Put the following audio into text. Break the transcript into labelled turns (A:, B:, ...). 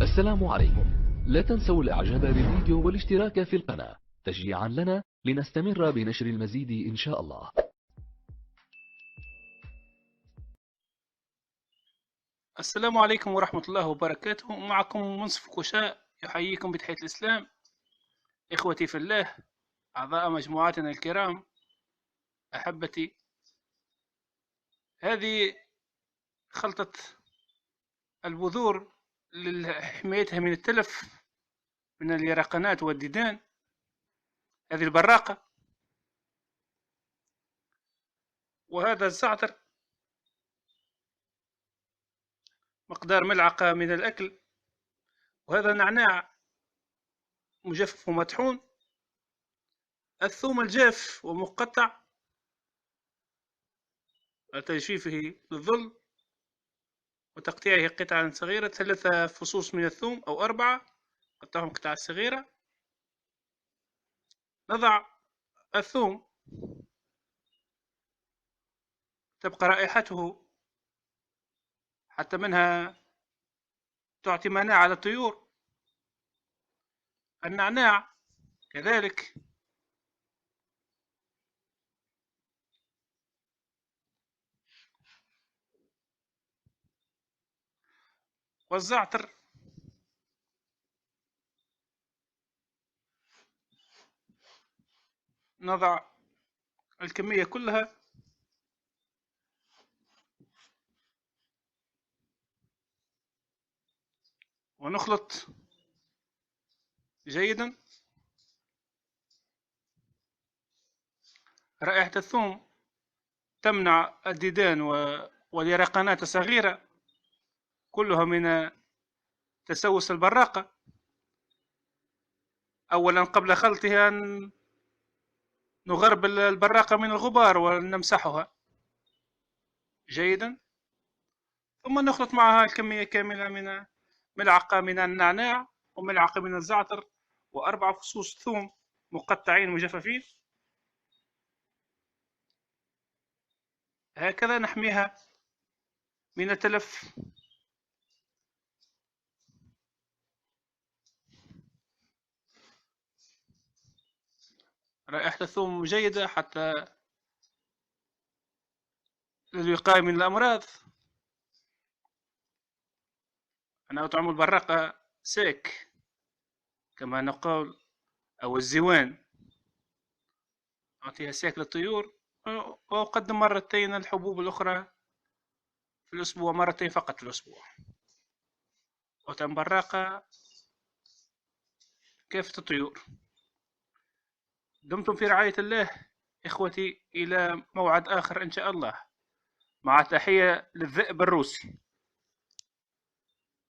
A: السلام عليكم. لا تنسوا الاعجاب بالفيديو والاشتراك في القناة تشجيعا لنا لنستمر بنشر المزيد ان شاء الله.
B: السلام عليكم ورحمة الله وبركاته. معكم منصف كوشاء يحييكم بتحية الإسلام. إخوتي في الله، أعضاء مجموعاتنا الكرام، أحبتي، هذه خلطة البذور لحمايتها من التلف من اليرقانات والديدان. هذه البراقة، وهذا الزعتر، مقدار ملعقة من الأكل، وهذا نعناع مجفف ومطحون، الثوم الجاف ومقطع لتجفيفه للظل وتقطيعه قطعا صغيرة، 3 فصوص من الثوم أو 4 قطعهم قطع صغيرة. نضع الثوم، تبقى رائحته حتى منها تعطي مناعة للطيور. النعناع كذلك، والزعتر. نضع الكمية كلها ونخلط جيدا. رائحة الثوم تمنع الديدان واليرقانات الصغيرة كلها من تسوس البراقة. أولا قبل خلطها نغربل البراقة من الغبار ونمسحها جيدا، ثم نخلط معها الكمية كاملة من ملعقة من النعناع وملعقة من الزعتر و4 فصوص ثوم مقطعين مجففين. هكذا نحميها من التلف. رائحة الثوم جيدة حتى للوقاية من الأمراض. أنا أطعم البراقة ساك كما نقول، أو الزوان، أعطيها ساك للطيور، وأقدم مرتين الحبوب الأخرى في الأسبوع، مرتين فقط في الأسبوع. أطعم براقة كافة الطيور. دمتم في رعاية الله إخوتي، إلى موعد آخر إن شاء الله، مع تحية للذئب الروسي.